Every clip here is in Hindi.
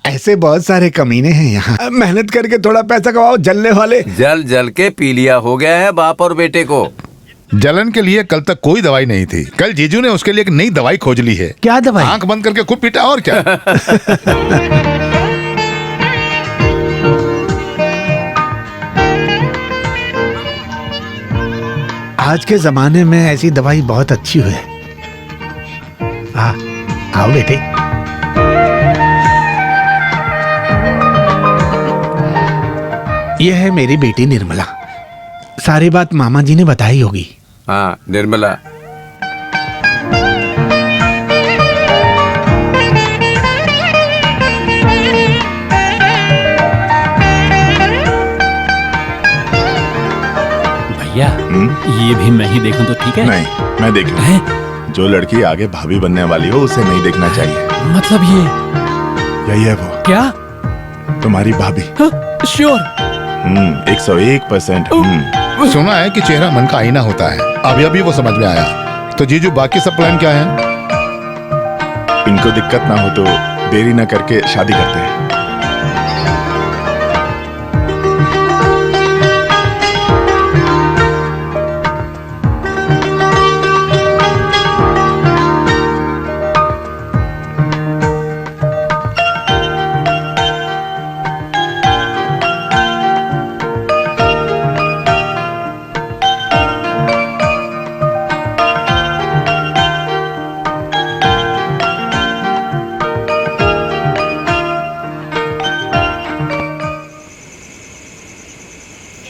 ऐसे बहुत सारे कमीने हैं यहाँ। मेहनत करके थोड़ा पैसा कमाओ, जलने वाले। जल जल के पी लिया हो गया है बाप और बेटे को। जलन के लिए कल तक कोई दवाई नहीं थी, कल जीजू ने उसके लिए एक नई दवाई खोज ली है। क्या दवाई? आंख बंद करके खूब पीटा और क्या। आज के जमाने में ऐसी दवाई बहुत अच्छी है। आओ बेटे। यह है मेरी बेटी निर्मला। सारी बात मामा जी ने बताई होगी। हाँ, निर्मला। भैया, ये भी मैं ही देखूं तो ठीक है? नहीं, मैं देख लूं। जो लड़की आगे भाभी बनने वाली हो उसे नहीं देखना चाहिए। मतलब ये यही है वो। क्या? तुम्हारी भाभी। श्योर? 101%। सुना है कि चेहरा मन का आईना होता है। अभी अभी वो समझ में आया। तो जीजू बाकी सब प्लान क्या है? इनको दिक्कत ना हो तो देरी ना करके शादी करते हैं।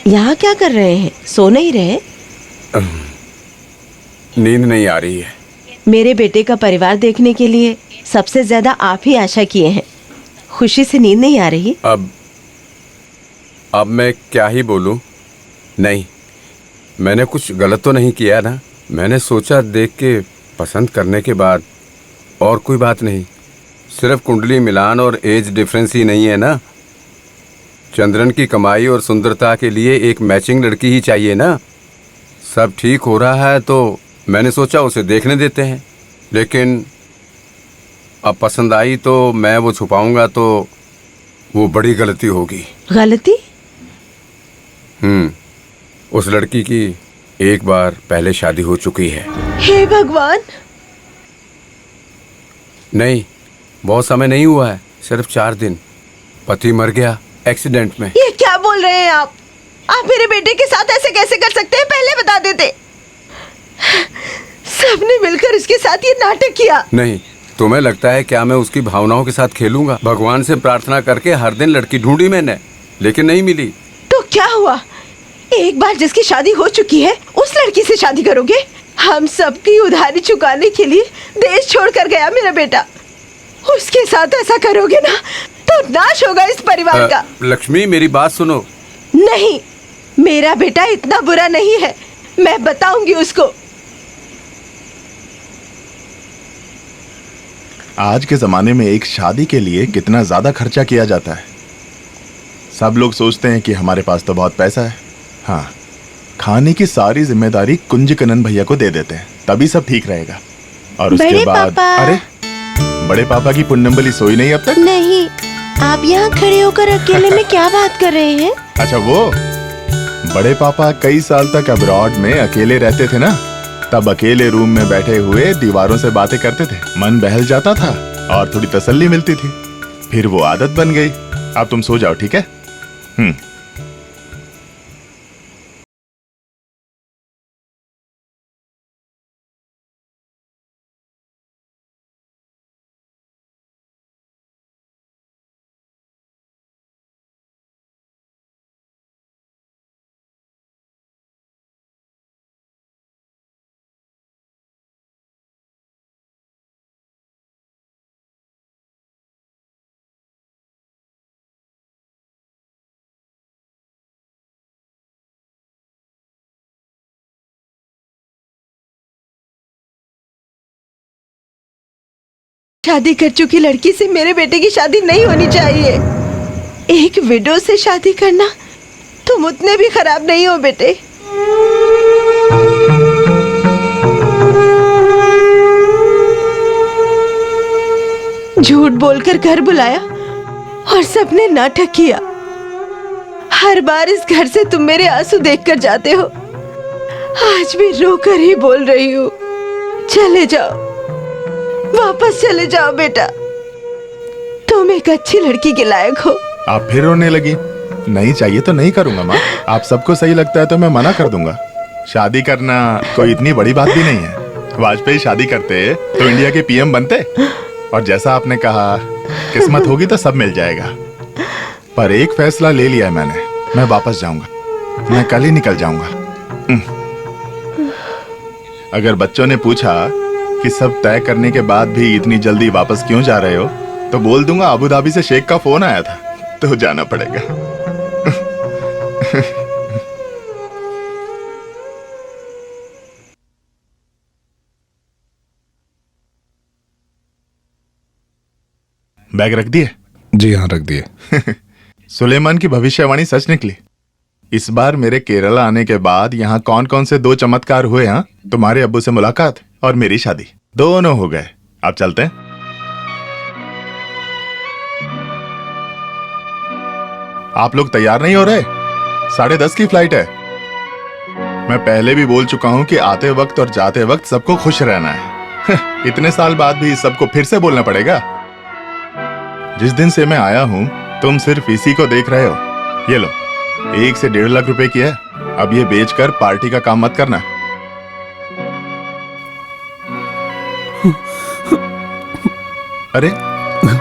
यहाँ क्या कर रहे हैं? सो नहीं रहे? नींद नहीं आ रही है। मेरे बेटे का परिवार देखने के लिए सबसे ज्यादा आप ही आशा किए हैं। खुशी से नींद नहीं आ रही? अब मैं क्या ही बोलूं? नहीं, मैंने कुछ गलत तो नहीं किया ना। मैंने सोचा देख के पसंद करने के बाद, और कोई बात नहीं। सिर्फ कुंडली मिलान और एज डिफरेंस ही नहीं है ना। चंद्रन की कमाई और सुंदरता के लिए एक मैचिंग लड़की ही चाहिए ना। सब ठीक हो रहा है तो मैंने सोचा उसे देखने देते हैं। लेकिन अब पसंद आई तो मैं वो छुपाऊंगा तो वो बड़ी गलती होगी। गलती? उस लड़की की एक बार पहले शादी हो चुकी है। हे भगवान! नहीं, बहुत समय नहीं हुआ है, सिर्फ 4 दिन। पति मर गया एक्सीडेंट में। ये क्या बोल रहे हैं आप? आप मेरे बेटे के साथ ऐसे कैसे कर सकते हैं? पहले बता देते। सबने मिलकर उसके साथ ये नाटक किया। नहीं, तुम्हें लगता है क्या मैं उसकी भावनाओं के साथ खेलूंगा? भगवान से प्रार्थना करके हर दिन लड़की ढूंढी मैंने, लेकिन नहीं मिली। तो क्या हुआ? एक बार जिसकी शादी हो चुकी है उस लड़की से शादी करोगे? हम सबकी उधारी चुकाने के लिए देश छोड़कर गया मेरा बेटा। उसके साथ ऐसा करोगे ना तो नाश होगा इस परिवार का। लक्ष्मी, मेरी बात सुनो। नहीं, मेरा बेटा इतना बुरा नहीं है। मैं बताऊंगी उसको। आज के जमाने में एक शादी के लिए कितना ज्यादा खर्चा किया जाता है। सब लोग सोचते हैं कि हमारे पास तो बहुत पैसा है। हाँ, खाने की सारी जिम्मेदारी कुंजकनन भैया को दे देते हैं, तभी सब ठीक रहेगा। और उसके बाद अरे बड़े पापा की पुण्यबली सोई नहीं अब तक? नहीं, आप यहाँ खड़े होकर अकेले में क्या बात कर रहे हैं? अच्छा, वो बड़े पापा कई साल तक अब्रॉड में अकेले रहते थे ना, तब अकेले रूम में बैठे हुए दीवारों से बातें करते थे। मन बहल जाता था और थोड़ी तसल्ली मिलती थी। फिर वो आदत बन गई। अब तुम सो जाओ, ठीक है? शादी कर चुकी लड़की से मेरे बेटे की शादी नहीं होनी चाहिए। एक विडो से शादी करना, तुम उतने भी खराब नहीं हो बेटे। झूठ बोलकर घर बुलाया और सपने नाटक किया। हर बार इस घर से तुम मेरे आंसू देखकर जाते हो। आज भी रोकर ही बोल रही हूँ, चले जाओ, वापस चले जाओ बेटा। तुम एक अच्छी लड़की के लायक हो। आप फिर रोने लगी। नहीं चाहिए तो नहीं करूंगा माँ। आप सबको सही लगता है तो मैं मना कर दूंगा। शादी करना कोई इतनी बड़ी बात भी नहीं है। वाजपेयी शादी करते तो इंडिया के पीएम बनते। और जैसा आपने कहा, किस्मत होगी तो सब मिल जाएगा। पर एक फैसला ले लिया है मैंने, मैं वापस जाऊंगा। मैं कल ही निकल जाऊंगा। अगर बच्चों ने पूछा कि सब तय करने के बाद भी इतनी जल्दी वापस क्यों जा रहे हो, तो बोल दूंगा अबू धाबी से शेख का फोन आया था, तो जाना पड़ेगा। बैग रख दिए? जी हाँ, रख दिए। सुलेमान की भविष्यवाणी सच निकली। इस बार मेरे केरला आने के बाद यहाँ कौन कौन से 2 चमत्कार हुए? हाँ, तुम्हारे अब्बू से मुलाकात और मेरी शादी, दोनों हो गए। अब चलते हैं। आप लोग तैयार नहीं हो रहे? 10:30 की फ्लाइट है। मैं पहले भी बोल चुका हूँ कि आते वक्त और जाते वक्त सबको खुश रहना है। इतने साल बाद भी सबको फिर से बोलना पड़ेगा। जिस दिन से मैं आया हूँ तुम सिर्फ इसी को देख रहे हो। ये लो, 1 से 1.5 लाख रुपए की है। अब ये बेचकर पार्टी का काम मत करना। अरे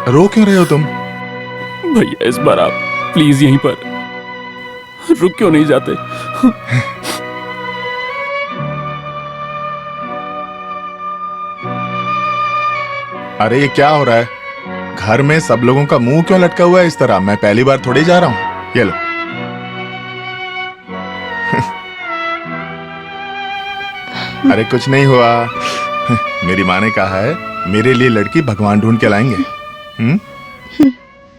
रो क्यों रहे हो तुम? भैया इस बार आप प्लीज यहीं पर रुक क्यों नहीं जाते? अरे ये क्या हो रहा है? घर में सब लोगों का मुंह क्यों लटका हुआ है इस तरह? मैं पहली बार थोड़ी जा रहा हूं। ये लो। अरे कुछ नहीं हुआ। मेरी माँ ने कहा है मेरे लिए लड़की भगवान ढूंढ के लाएंगे।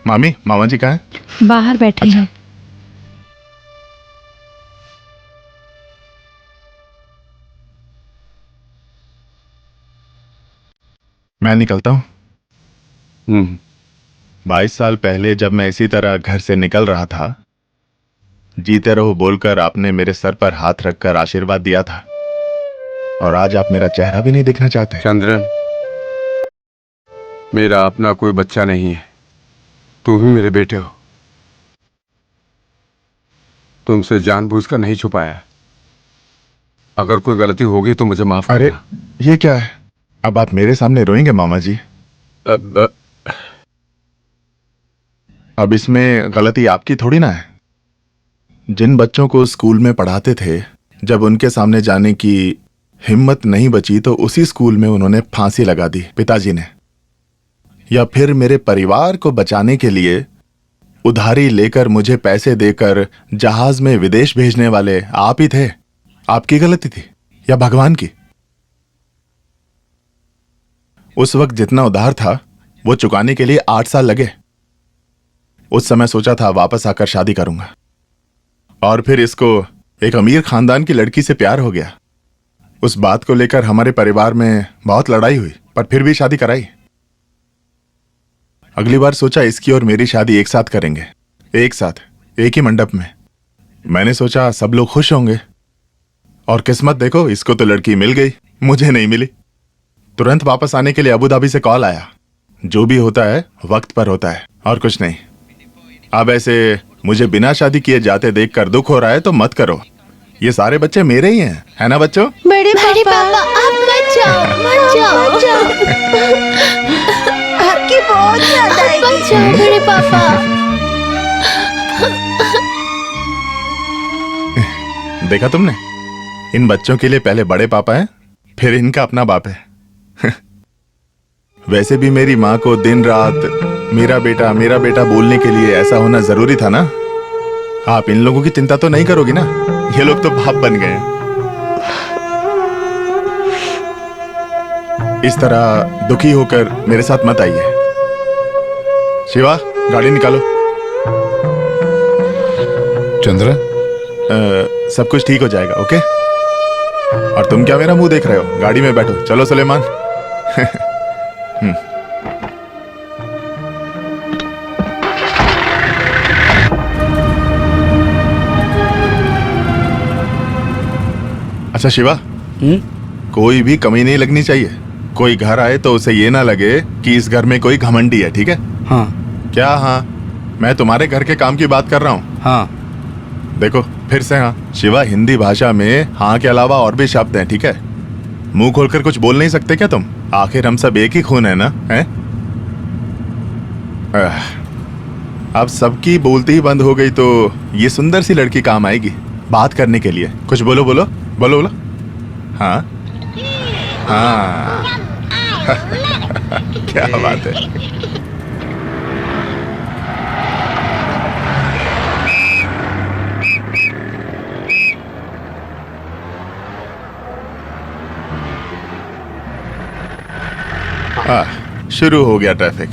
मामी, मामा जी कहाँ हैं? बाहर बैठे हैं। मैं निकलता हूँ। 22 साल पहले जब मैं इसी तरह घर से निकल रहा था, जीते रहो बोलकर आपने मेरे सर पर हाथ रखकर आशीर्वाद दिया था। और आज आप मेरा चेहरा भी नहीं देखना चाहते। चंद्रन, मेरा अपना कोई बच्चा नहीं है। तुम ही मेरे बेटे हो। तुमसे जानबूझकर नहीं छुपाया। अगर कोई गलती होगी तो मुझे माफ अरे करना। ये क्या है? अब आप मेरे सामने रोएंगे मामा जी? अब इसमें गलती आपकी थोड़ी ना है। जिन बच्चों को स्कूल में पढ़ाते थे, जब उनके सामने जाने की हिम्मत नहीं बची तो उसी स्कूल में उन्होंने फांसी लगा दी, पिताजी ने। या फिर मेरे परिवार को बचाने के लिए उधारी लेकर मुझे पैसे देकर जहाज में विदेश भेजने वाले आप ही थे। आपकी गलती थी या भगवान की? उस वक्त जितना उधार था वो चुकाने के लिए 8 साल लगे। उस समय सोचा था वापस आकर शादी करूंगा, और फिर इसको एक अमीर खानदान की लड़की से प्यार हो गया। उस बात को लेकर हमारे परिवार में बहुत लड़ाई हुई, पर फिर भी शादी कराई। अगली बार सोचा इसकी और मेरी शादी एक साथ करेंगे, एक साथ, एक ही मंडप में। मैंने सोचा सब लोग खुश होंगे, और किस्मत देखो, इसको तो लड़की मिल गई, मुझे नहीं मिली। तुरंत वापस आने के लिए अबू धाबी से कॉल आया। जो भी होता है वक्त पर होता है, और कुछ नहीं। अब ऐसे मुझे बिना शादी किए जाते देखकर दुख हो रहा है तो मत करो। ये सारे बच्चे मेरे ही हैं, है ना बच्चों? बड़े पापा, आप मत जाओ, मत जाओ। आपकी बहुत याद आएगी। मत जाओ बड़े पापा। देखा तुमने? इन बच्चों के लिए पहले बड़े पापा हैं, फिर इनका अपना बाप है। वैसे भी मेरी माँ को दिन रात मेरा बेटा बोलने के लिए ऐसा होना जरूरी था ना। आप इन लोगों की चिंता तो नहीं करोगी ना? ये लोग तो बाप बन गए हैं। इस तरह दुखी होकर मेरे साथ मत आइए। शिवा, गाड़ी निकालो। चंद्र, सब कुछ ठीक हो जाएगा, ओके? और तुम क्या मेरा मुंह देख रहे हो? गाड़ी में बैठो। चलो सुलेमान। अच्छा शिवा, कोई भी कमी नहीं लगनी चाहिए। कोई घर आए तो उसे ये ना लगे कि इस घर में कोई घमंडी है, ठीक है? हाँ क्या हाँ? मैं तुम्हारे घर के काम की बात कर रहा हूँ। हाँ। देखो फिर से हाँ। शिवा, हिंदी भाषा में हाँ के अलावा और भी शब्द हैं, ठीक है? मुंह खोलकर कुछ बोल नहीं सकते क्या तुम? आखिर हम सब एक ही खून है ना, हैं? अब सबकी बोलती ही बंद हो गई तो ये सुंदर सी लड़की काम आएगी बात करने के लिए। कुछ बोलो बोलो बोलो बोलो। हाँ हाँ क्या बात है। शुरू हो गया ट्रैफिक।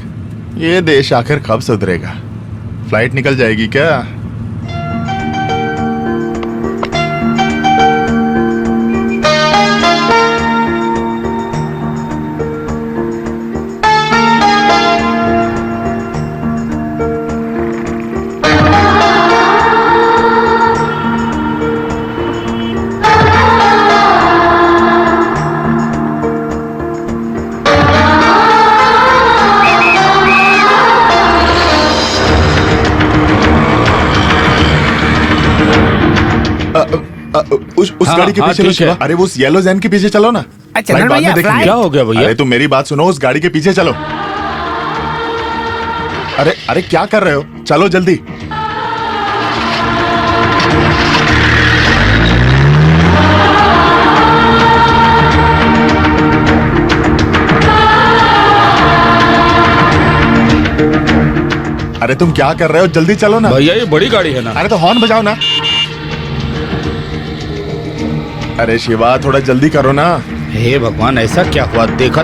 ये देश आखिर कब सुधरेगा? फ्लाइट निकल जाएगी क्या? उस हाँ, गाड़ी के हाँ, पीछे ठीक है। अरे वो उस येलो जैन के पीछे चलो ना। अच्छा, फ्लाइट बाद में देखेंगे। क्या हो गया भैया? अरे तुम मेरी बात सुनो, उस गाड़ी के पीछे चलो। अरे अरे क्या कर रहे हो? चलो जल्दी। अरे तुम क्या कर रहे हो? जल्दी चलो ना। भैया ये बड़ी गाड़ी है ना। अरे तो हॉर्न बजाओ ना। अरे शिवा, थोड़ा जल्दी करो ना। हे भगवान, ऐसा क्या हुआ? देखा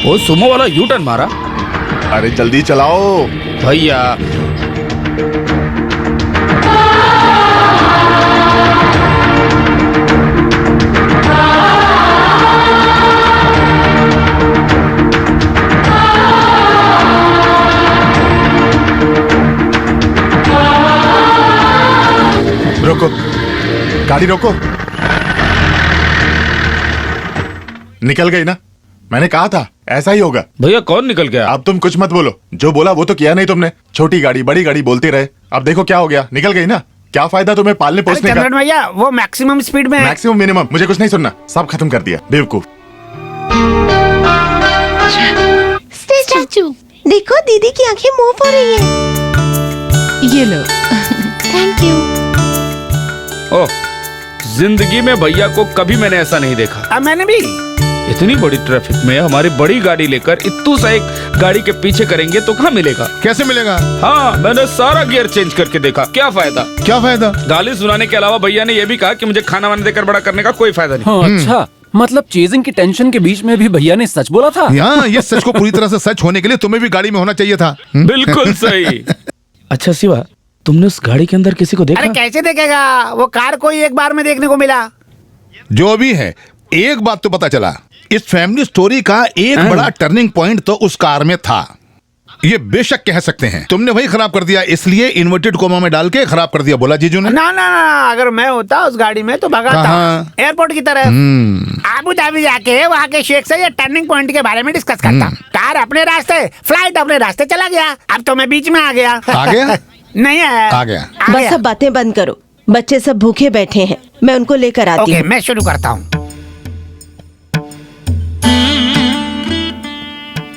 वो सुमो वाला यू टर्न मारा। अरे जल्दी चलाओ भैया। रोको, गाड़ी रोको। निकल गई ना? मैंने कहा था ऐसा ही होगा। भैया कौन निकल गया? अब तुम कुछ मत बोलो, जो बोला वो तो किया नहीं तुमने। छोटी गाड़ी बड़ी गाड़ी बोलते रहे। अब देखो क्या हो गया, निकल गई ना। क्या फायदा तुम्हें पालने पोसने का? भैया वो मैक्सिमम स्पीड में है। मैक्सिमम मिनिमम मुझे कुछ नहीं सुनना, सब खत्म कर दिया बेवकूफ। स्टैचू। देखो दीदी की आंखें मूव हो रही हैं। ये लो। Thank you. ओह, जिंदगी में भैया को कभी मैंने ऐसा नहीं देखा। अब मैंने भी इतनी बड़ी ट्रैफिक में हमारी बड़ी गाड़ी लेकर इतू सा एक गाड़ी के पीछे करेंगे तो कहाँ मिलेगा? कैसे मिलेगा? हाँ, मैंने सारा गियर चेंज करके देखा। क्या फायदा? क्या फायदा? गाली सुनाने के अलावा भैया ने यह भी कहा कि मुझे खाना वाना देकर बड़ा करने का कोई फायदा नहीं। हाँ, अच्छा मतलब चेजिंग की टेंशन के बीच में भी भैया ने सच बोला था। यहाँ ये सच को पूरी तरह से सच होने के लिए तुम्हें भी गाड़ी में होना चाहिए था। बिल्कुल सही। अच्छा शिवा, तुमने उस गाड़ी के अंदर किसी को देखा? अरे कैसे देखेगा, वो कार को ही एक बार में देखने को मिला। जो भी है, एक बात तो पता चला, इस फैमिली स्टोरी का एक बड़ा टर्निंग पॉइंट तो उस कार में था। ये बेशक कह सकते हैं तुमने वही खराब कर दिया, इसलिए इन्वर्टेड कोमा में डाल के खराब कर दिया, बोला जीजू ने। ना ना ना, अगर मैं होता उस गाड़ी में तो भगाता कहाँ? एयरपोर्ट की तरफ। आबू धाबी जाके वहाँ के शेख से ये टर्निंग पॉइंट के बारे में डिस्कस करता। कार अपने रास्ते, फ्लाइट अपने रास्ते चला गया। अब तो मैं बीच में आ गया। आ गया? नहीं आया। आ गया। बस अब बातें बंद करो, बच्चे सब भूखे बैठे हैं, मैं उनको लेकर आती ओके, हूँ। मैं शुरू करता हूँ।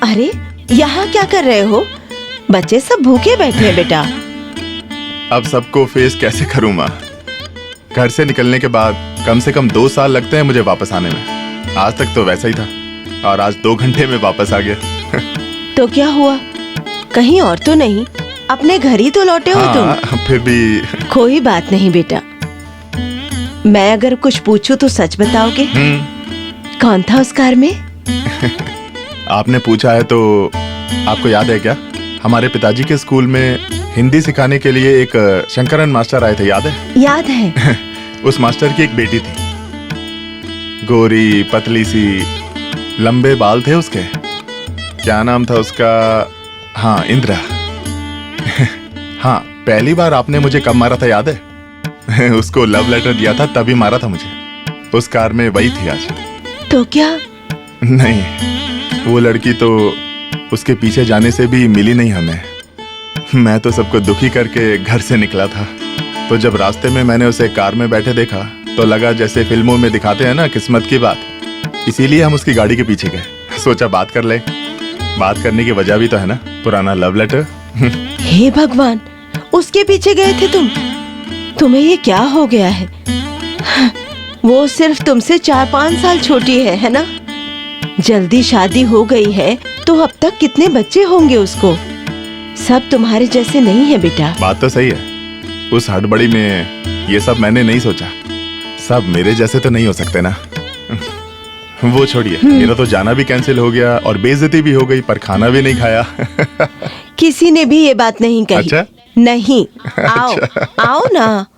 अरे यहाँ क्या कर रहे हो? बच्चे सब भूखे बैठे हैं बेटा। अब सबको फेस कैसे करूं माँ? घर से निकलने के बाद कम से कम 2 साल लगते हैं मुझे वापस आने में। आज तक तो वैसा ही था और आज 2 घंटे में वापस आ गया। तो क्या हुआ, कहीं और तो नहीं? अपने घर ही तो लौटे हो तुम। हाँ, फिर भी कोई बात नहीं बेटा, मैं अगर कुछ पूछूं तो सच बताओगे? कौन था उस कार में? आपने पूछा है तो आपको याद है क्या? हमारे पिताजी के स्कूल में हिंदी सिखाने के लिए एक शंकरन मास्टर आए थे, याद है? याद है। उस मास्टर की एक बेटी थी, गोरी पतली सी, लंबे बाल थे उसके। क्या नाम था उसका? हाँ, इंदिरा। हाँ, पहली बार आपने मुझे कब मारा था याद है? उसको लव लेटर दिया था तभी मारा था मुझे। उस कार में वही थी आज। तो क्या? नहीं, वो लड़की तो उसके पीछे जाने से भी मिली नहीं हमें। मैं तो सबको दुखी करके घर से निकला था, तो जब रास्ते में मैंने उसे कार में बैठे देखा तो लगा जैसे फिल्मों में दिखाते हैं ना, किस्मत की बात। इसीलिए हम उसकी गाड़ी के पीछे गए, सोचा बात कर ले। बात करने की वजह भी तो है ना, पुराना लव लेटर। हे भगवान, उसके पीछे गए थे तुम? तुम्हें ये क्या हो गया है? वो सिर्फ तुमसे 4-5 साल छोटी है ना? जल्दी शादी हो गई है तो अब तक कितने बच्चे होंगे उसको? सब तुम्हारे जैसे नहीं है बेटा। बात तो सही है, उस हड़बड़ी में ये सब मैंने नहीं सोचा। सब मेरे जैसे तो नहीं हो सकते ना। वो छोड़िए, मेरा तो जाना भी कैंसिल हो गया और बेइज्जती भी हो गई, पर खाना भी नहीं खाया। किसी ने भी ये बात नहीं कही। अच्छा? नहीं, आओ आओ ना।